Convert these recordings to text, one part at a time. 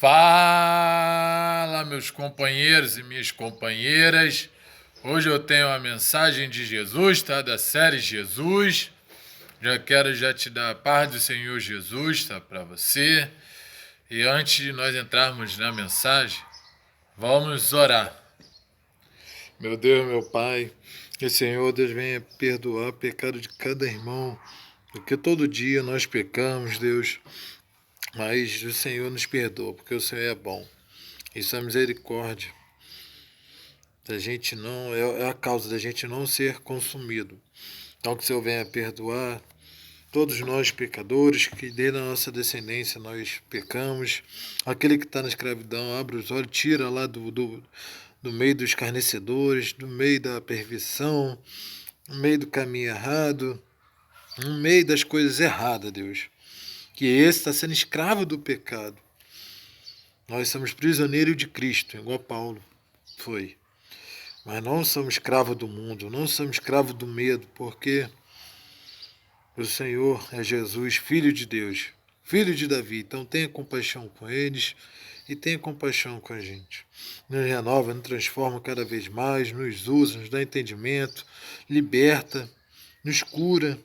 Fala, meus companheiros e minhas companheiras. Hoje eu tenho a mensagem de Jesus, tá? Da série Jesus. Já quero te dar a paz do Senhor Jesus, tá? Para você. E antes de nós entrarmos na mensagem, vamos orar. Meu Deus, meu Pai, que o Senhor, Deus, venha perdoar o pecado de cada irmão, porque todo dia nós pecamos, Deus, mas o Senhor nos perdoa, porque o Senhor é bom. Isso é misericórdia da gente não, é a causa da gente não ser consumido. Então que o Senhor venha perdoar todos nós pecadores, que desde a nossa descendência nós pecamos. Aquele que está na escravidão, abre os olhos, tira lá do meio dos escarnecedores, do meio da perversão, no meio do caminho errado, no meio das coisas erradas, Deus. Que esse está sendo escravo do pecado. Nós somos prisioneiros de Cristo, igual Paulo foi. Mas não somos escravos do mundo, não somos escravos do medo, porque o Senhor é Jesus, Filho de Deus, Filho de Davi. Então tenha compaixão com eles e tenha compaixão com a gente. Nos renova, nos transforma cada vez mais, nos usa, nos dá entendimento, liberta, nos cura.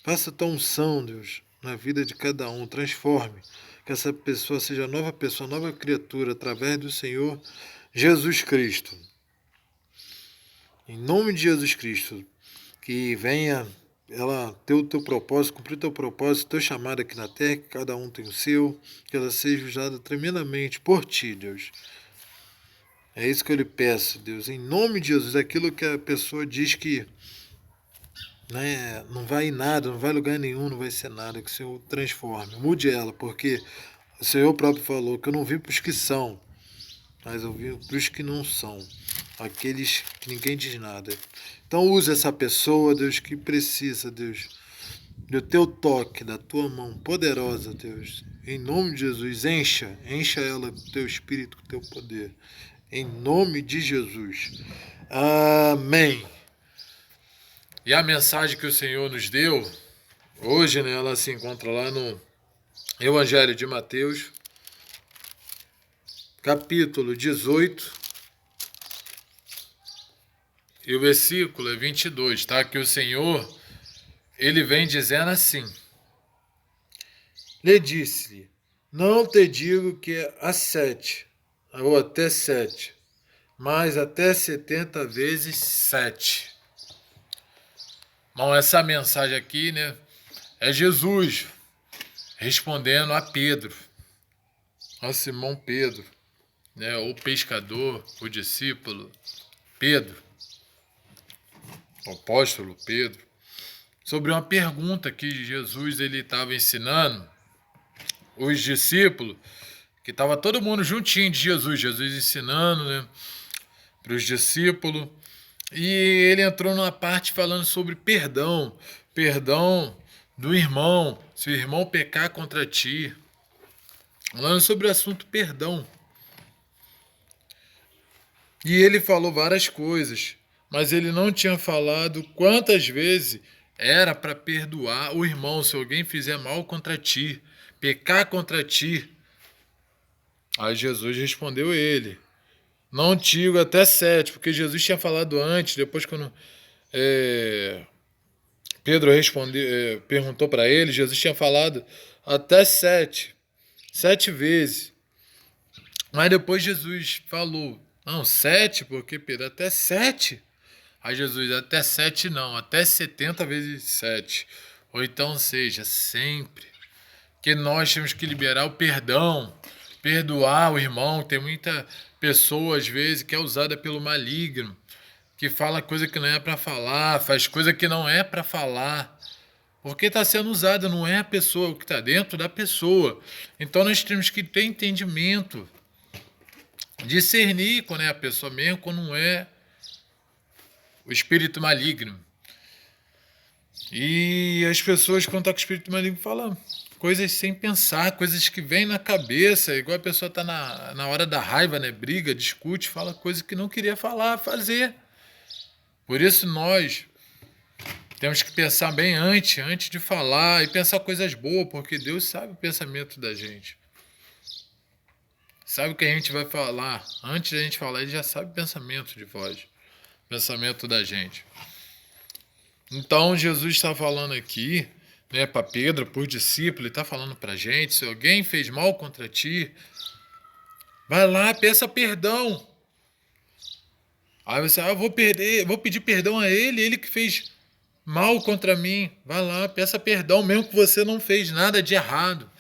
Faça tua unção, Deus, na vida de cada um, transforme. Que essa pessoa seja nova pessoa, nova criatura, através do Senhor Jesus Cristo. Em nome de Jesus Cristo, que venha ela ter o teu propósito, cumprir o teu propósito, o teu chamado aqui na terra, que cada um tem o seu, que ela seja usada tremendamente por ti, Deus. É isso que eu lhe peço, Deus, em nome de Jesus, aquilo que a pessoa diz que não vai em nada, não vai em lugar nenhum, não vai ser nada, que o Senhor transforme, mude ela, porque o Senhor próprio falou que eu não vim para os que são, mas eu vim para os que não são, aqueles que ninguém diz nada. Então use essa pessoa, Deus, que precisa, Deus, do teu toque, da tua mão poderosa, Deus. Em nome de Jesus, encha ela do teu espírito, com teu poder. Em nome de Jesus. Amém. E a mensagem que o Senhor nos deu, hoje, né, ela se encontra lá no Evangelho de Mateus, capítulo 18, e o versículo é 22, tá? Que o Senhor, ele vem dizendo assim: lhe disse-lhe, não te digo que é a 7, ou até 7, mas até 70 vezes 7. Bom, essa mensagem aqui, né, é Jesus respondendo a Pedro, a Simão Pedro, né, o pescador, o discípulo Pedro, o apóstolo Pedro, sobre uma pergunta que Jesus ele estava ensinando os discípulos, que estava todo mundo juntinho de Jesus ensinando, né, para os discípulos, e ele entrou numa parte falando sobre perdão do irmão, se o irmão pecar contra ti, falando sobre o assunto perdão. E ele falou várias coisas, mas ele não tinha falado quantas vezes era para perdoar o irmão se alguém fizer mal contra ti, pecar contra ti. Aí Jesus respondeu ele: não digo até 7, porque Jesus tinha falado antes, depois quando Pedro perguntou para ele, Jesus tinha falado até 7 vezes. Mas depois Jesus falou, não, 7, porque Pedro, até 7. Aí Jesus, até 7 não, até 70 vezes 7. Ou então seja, sempre. Que nós temos que liberar o perdão, perdoar o irmão. Tem muita pessoa, às vezes, que é usada pelo maligno, que fala coisa que não é para falar, faz coisa que não é para falar, porque está sendo usada, não é a pessoa, o que está dentro da pessoa. Então nós temos que ter entendimento, discernir quando é a pessoa mesmo, quando não é o espírito maligno. E as pessoas, quando estão com o espírito maligno, falam coisas sem pensar, coisas que vêm na cabeça, igual a pessoa está na hora da raiva, né? Briga, discute, fala coisas que não queria falar, fazer. Por isso nós temos que pensar bem antes de falar, e pensar coisas boas, porque Deus sabe o pensamento da gente. sabe o que a gente vai falar. Antes da gente falar, ele já sabe o pensamento de vós, pensamento da gente. Então, Jesus está falando aqui, né, para Pedro, por discípulo, ele está falando para a gente, se alguém fez mal contra ti, vai lá, peça perdão. Aí você, vou pedir perdão a ele que fez mal contra mim. Vai lá, peça perdão, mesmo que você não fez nada de errado,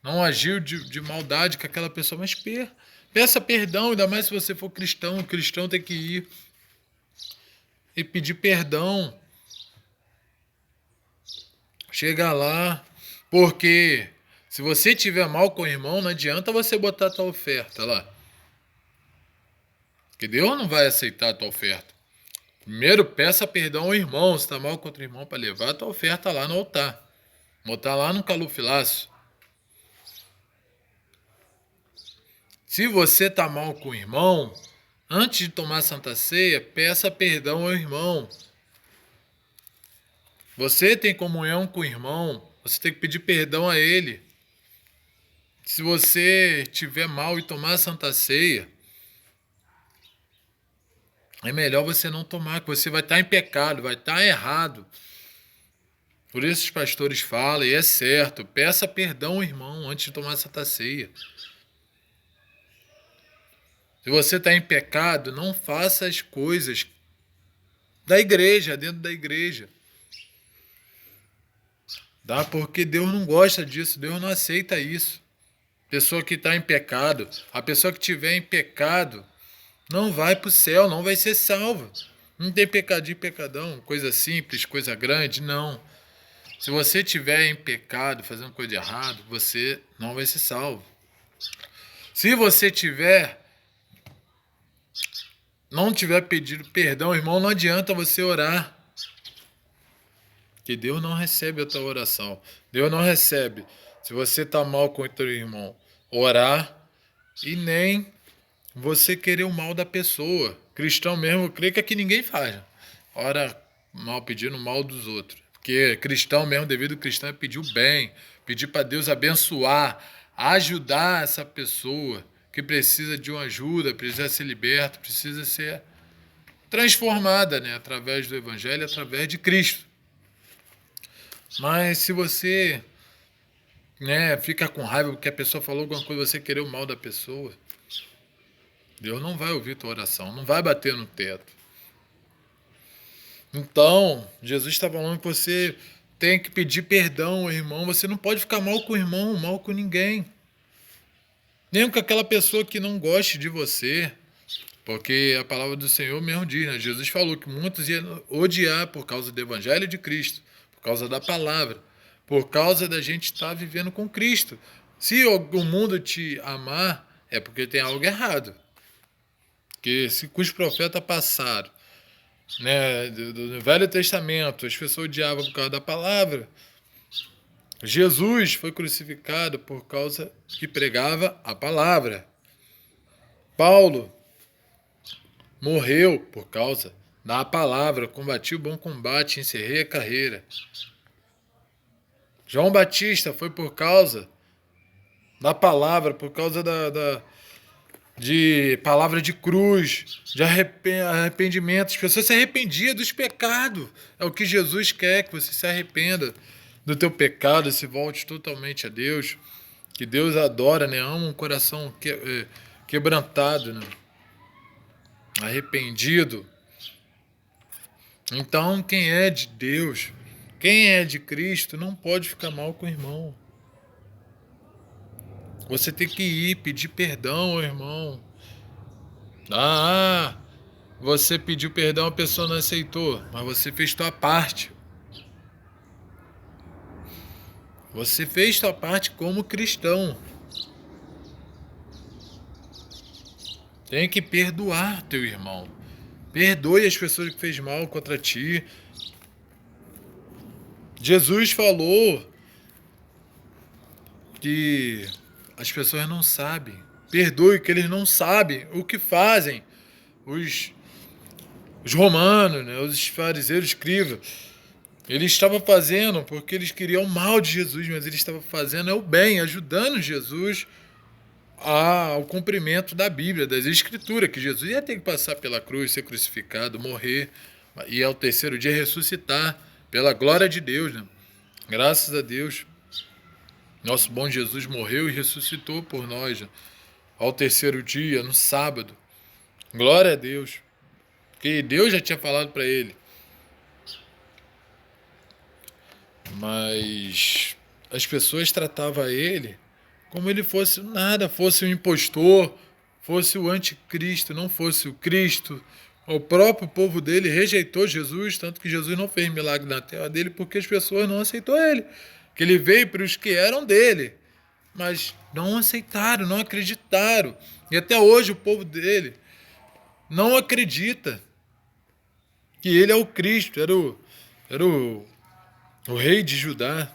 não agiu de maldade com aquela pessoa, mas peça perdão, ainda mais se você for cristão. O cristão tem que ir e pedir perdão. Chega lá, porque se você tiver mal com o irmão, não adianta você botar a tua oferta lá. Porque Deus não vai aceitar a tua oferta. Primeiro, peça perdão ao irmão, se está mal contra o irmão, para levar a tua oferta lá no altar. Botar lá no calufilaço. Se você está mal com o irmão, antes de tomar a Santa Ceia, peça perdão ao irmão. Você tem comunhão com o irmão, você tem que pedir perdão a ele. Se você tiver mal e tomar a Santa Ceia, é melhor você não tomar, que você vai estar em pecado, vai estar errado. Por isso os pastores falam, e é certo, peça perdão ao irmão antes de tomar a Santa Ceia. Se você está em pecado, não faça as coisas da igreja, dentro da igreja. Porque Deus não gosta disso, Deus não aceita isso. Pessoa que está em pecado, a pessoa que estiver em pecado, não vai para o céu, não vai ser salva. Não tem pecadinho, pecadão, coisa simples, coisa grande, não. Se você estiver em pecado, fazendo coisa errada, você não vai ser salvo. Se você não tiver pedido perdão, irmão, não adianta você orar. Que Deus não recebe a tua oração. Deus não recebe. Se você está mal com o teu irmão, orar e nem você querer o mal da pessoa. Cristão mesmo, creio que aqui ninguém faz. Ora mal, pedindo o mal dos outros. Porque cristão mesmo, devido ao cristão, é pedir o bem, pedir para Deus abençoar, ajudar essa pessoa que precisa de uma ajuda, precisa ser liberta, precisa ser transformada, né, através do Evangelho, através de Cristo. Mas se você, né, fica com raiva porque a pessoa falou alguma coisa, você querer o mal da pessoa, Deus não vai ouvir tua oração, não vai bater no teto. Então, Jesus está falando que você tem que pedir perdão ao irmão, você não pode ficar mal com o irmão, mal com ninguém. Nem com aquela pessoa que não goste de você, porque a palavra do Senhor mesmo diz, né? Jesus falou que muitos iam odiar por causa do Evangelho de Cristo, por causa da palavra, por causa da gente estar vivendo com Cristo. Se o mundo te amar, é porque tem algo errado. Porque se os profetas passaram, né, do Velho Testamento, as pessoas odiavam por causa da palavra, Jesus foi crucificado por causa que pregava a palavra. Paulo morreu por causa da palavra, combati o bom combate, encerrei a carreira. João Batista foi por causa da palavra, por causa de palavra de cruz, de arrependimento. As pessoas se arrependiam dos pecados. É o que Jesus quer, que você se arrependa do teu pecado, se volte totalmente a Deus, que Deus adora, né? Ama um coração quebrantado, né? Arrependido. Então, quem é de Deus, quem é de Cristo, não pode ficar mal com o irmão. Você tem que ir pedir perdão ao irmão. Você pediu perdão, a pessoa não aceitou, mas você fez tua parte. Você fez tua parte como cristão. Tem que perdoar teu irmão. Perdoe as pessoas que fez mal contra ti. Jesus falou que as pessoas não sabem. Perdoe que eles não sabem o que fazem. Os romanos, né, os fariseus, escribas, eles estavam fazendo porque eles queriam o mal de Jesus, mas eles estavam fazendo o bem, ajudando Jesus ao cumprimento da Bíblia, das Escrituras, que Jesus ia ter que passar pela cruz, ser crucificado, morrer, e ao terceiro dia ressuscitar, pela glória de Deus, né? Graças a Deus. Nosso bom Jesus morreu e ressuscitou por nós, né? Ao terceiro dia, no sábado. Glória a Deus. Porque Deus já tinha falado para ele. Mas as pessoas tratavam ele como ele fosse nada, fosse um impostor, fosse o anticristo, não fosse o Cristo. O próprio povo dele rejeitou Jesus, tanto que Jesus não fez milagre na terra dele porque as pessoas não aceitou ele. Que ele veio para os que eram dele, mas não aceitaram, não acreditaram. E até hoje o povo dele não acredita que ele é o Cristo, era o rei de Judá,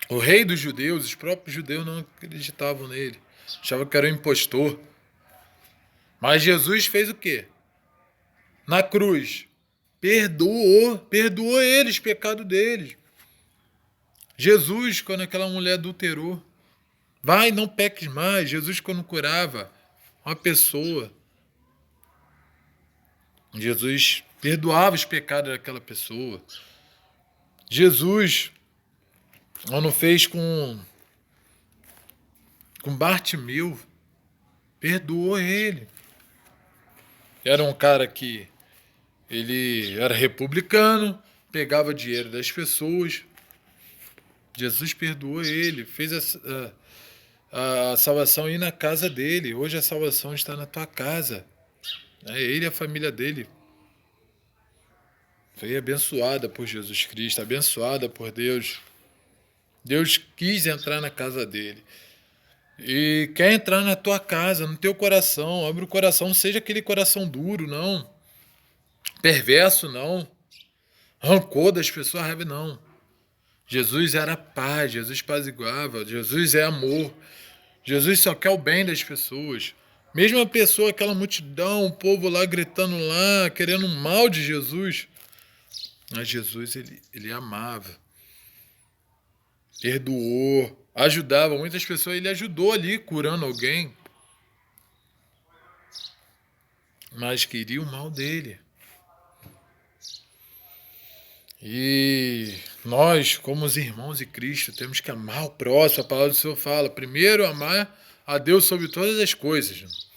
o rei dos judeus. Os próprios judeus não acreditavam nele, achavam que era um impostor. Mas Jesus fez o quê? Na cruz, perdoou eles, o pecado deles. Jesus, quando aquela mulher adulterou, vai, não peques mais. Jesus, quando curava uma pessoa, Jesus perdoava os pecados daquela pessoa. Jesus, quando fez com Bartimeu, perdoou ele. Era um cara que ele era republicano, pegava dinheiro das pessoas. Jesus perdoou ele, fez a salvação ir na casa dele. Hoje a salvação está na tua casa. Ele e a família dele foi abençoada por Jesus Cristo, abençoada por Deus. Deus quis entrar na casa dele. E quer entrar na tua casa, no teu coração. Abre o coração, não seja aquele coração duro, não. Perverso, não. Rancor das pessoas, raiva, não. Jesus era paz, Jesus apaziguava, Jesus é amor. Jesus só quer o bem das pessoas. Mesmo a pessoa, aquela multidão, o povo lá gritando lá, querendo o mal de Jesus. Mas Jesus, ele amava. Perdoou, ajudava muitas pessoas. Ele ajudou ali, curando alguém. Mas queria o mal dele. E nós, como os irmãos de Cristo, temos que amar o próximo. A palavra do Senhor fala, primeiro amar a Deus sobre todas as coisas.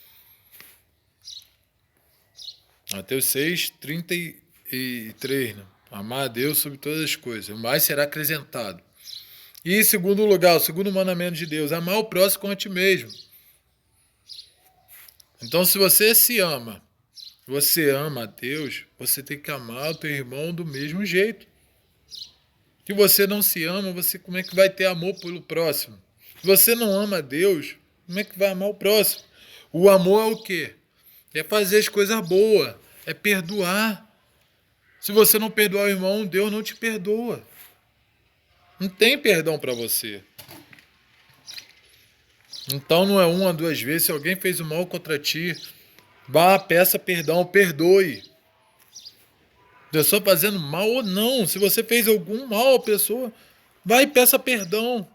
Mateus 6:33, né? Amar a Deus sobre todas as coisas, o mais será acrescentado. E em segundo lugar, o segundo mandamento de Deus, amar o próximo como a ti mesmo. Então, se você se ama, você ama a Deus, você tem que amar o teu irmão do mesmo jeito. Se você não se ama, você como é que vai ter amor pelo próximo? Se você não ama a Deus, como é que vai amar o próximo? O amor é o quê? É fazer as coisas boas, é perdoar. Se você não perdoar o irmão, Deus não te perdoa. Não tem perdão para você. Então não é uma, duas vezes. Se alguém fez o mal contra ti, vá, peça perdão, perdoe. Pessoa fazendo mal ou não. Se você fez algum mal à pessoa, vai e peça perdão.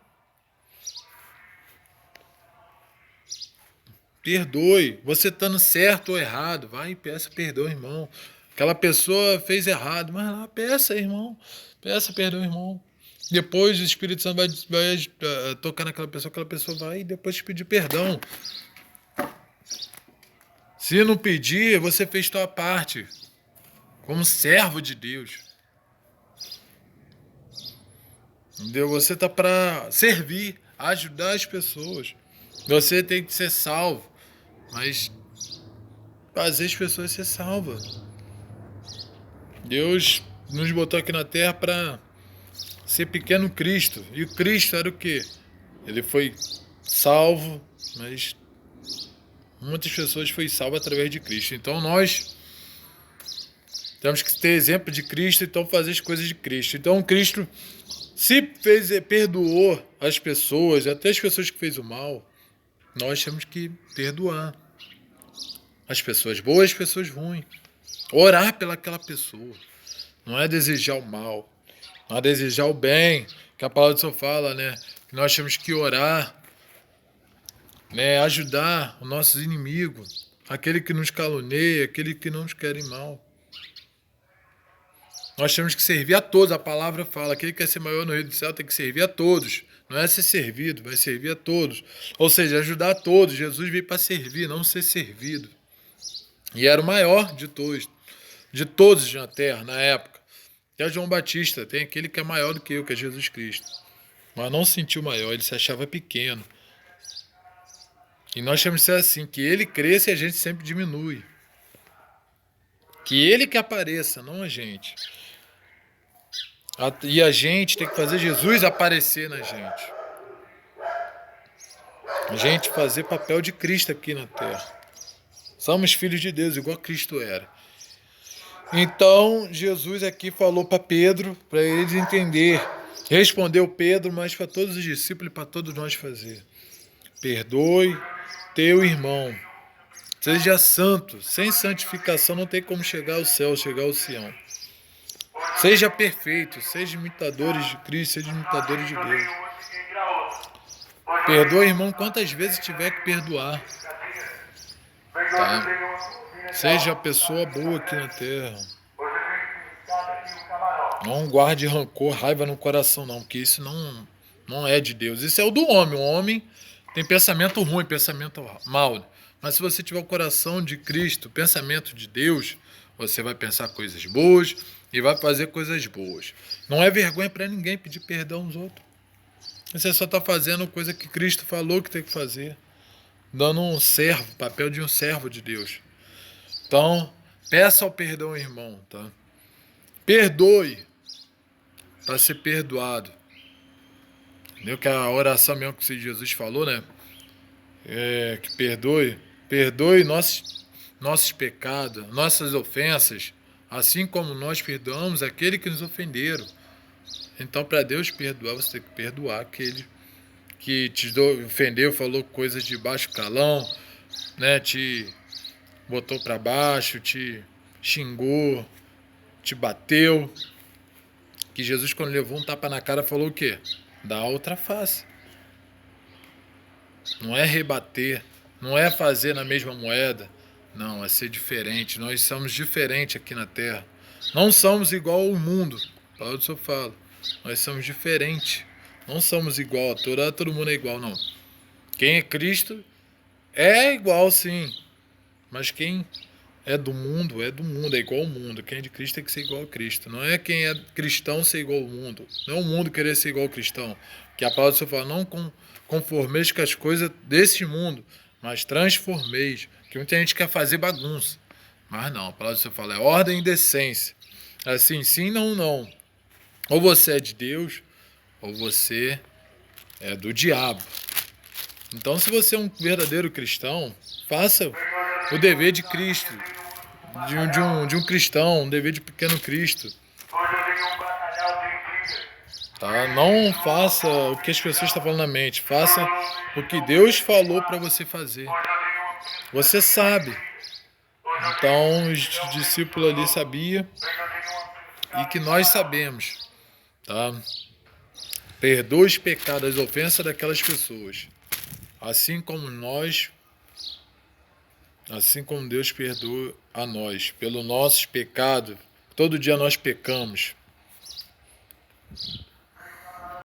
Perdoe. Você estando certo ou errado, vai e peça perdão, irmão. Aquela pessoa fez errado, mas lá, peça, irmão. Peça perdão, irmão. Depois o Espírito Santo vai tocar naquela pessoa vai e depois te pedir perdão. Se não pedir, você fez tua parte. Como servo de Deus. Entendeu? Você está para servir, ajudar as pessoas. Você tem que ser salvo. Mas fazer as pessoas ser salvas. Deus nos botou aqui na terra para ser pequeno Cristo. E o Cristo era o quê? Ele foi salvo, mas muitas pessoas foram salvas através de Cristo. Então nós temos que ter exemplo de Cristo, então fazer as coisas de Cristo. Então Cristo perdoou as pessoas, até as pessoas que fez o mal, nós temos que perdoar. As pessoas boas, as pessoas ruins. Orar pelaquela pessoa. Não é desejar o mal. Não é desejar o bem. Que a palavra do Senhor fala, né? Que nós temos que orar né, ajudar os nossos inimigos, aquele que nos caluneia, aquele que não nos querem mal. Nós temos que servir a todos, a palavra fala, aquele que quer ser maior no reino do céu tem que servir a todos. Não é ser servido, vai servir a todos. Ou seja, ajudar a todos. Jesus veio para servir, não ser servido. E era o maior de todos na terra, na época. Que é João Batista, tem aquele que é maior do que eu, que é Jesus Cristo. Mas não se sentiu maior, ele se achava pequeno. E nós temos que ser assim, que ele cresça e a gente sempre diminui. Que ele que apareça, não a gente. E a gente tem que fazer Jesus aparecer na gente. A gente fazer papel de Cristo aqui na terra. Somos filhos de Deus, igual Cristo era. Então, Jesus aqui falou para Pedro, para eles entender. Respondeu Pedro, mas para todos os discípulos e para todos nós fazer. Perdoe teu irmão. Seja santo. Sem santificação não tem como chegar ao céu, chegar ao Sião. Seja perfeito, seja imitadores de Cristo, seja imitadores de Deus. Perdoe, irmão, quantas vezes tiver que perdoar. Tá? Seja a pessoa boa aqui na terra. Não guarde rancor, raiva no coração, não, porque isso não é de Deus. Isso é o do homem. O homem tem pensamento ruim, pensamento mau. Mas se você tiver o coração de Cristo, pensamento de Deus, você vai pensar coisas boas e vai fazer coisas boas. Não é vergonha para ninguém pedir perdão aos outros. Você só está fazendo coisa que Cristo falou que tem que fazer. Dando um servo, papel de um servo de Deus. Então, peça ao perdão, irmão, tá? Perdoe para ser perdoado. Entendeu? Que a oração mesmo que Jesus falou, né? Que perdoe nossos pecados, nossas ofensas, assim como nós perdoamos aquele que nos ofenderam. Então, para Deus perdoar, você tem que perdoar aquele que te ofendeu, falou coisas de baixo calão, né? Te botou para baixo, te xingou, te bateu. Que Jesus, quando levou um tapa na cara, falou o quê? Dá outra face. Não é rebater, não é fazer na mesma moeda. Não, é ser diferente. Nós somos diferentes aqui na Terra. Não somos igual ao mundo. Paulo só fala. Nós somos diferentes. Não somos igual. Todo mundo é igual, não. Quem é Cristo é igual, sim. Mas quem é do mundo, é igual ao mundo. Quem é de Cristo tem que ser igual a Cristo. Não é quem é cristão ser igual ao mundo. Não é o mundo querer ser igual ao cristão. Que a palavra do Senhor fala, não conformeis com as coisas desse mundo, mas transformeis. Que muita gente quer fazer bagunça. Mas não, a palavra do Senhor fala, é ordem e decência. Assim, sim, não, não. Ou você é de Deus, ou você é do diabo. Então, se você é um verdadeiro cristão, faça o dever de Cristo, de um cristão, um dever de pequeno Cristo. Tá? Não faça o que as pessoas estão falando na mente, faça o que Deus falou para você fazer. Você sabe. Então, os discípulos ali sabiam e que nós sabemos. Tá? Perdoa os pecados, as ofensas daquelas pessoas. Assim como Deus perdoa a nós, pelo nossos pecados. Todo dia nós pecamos.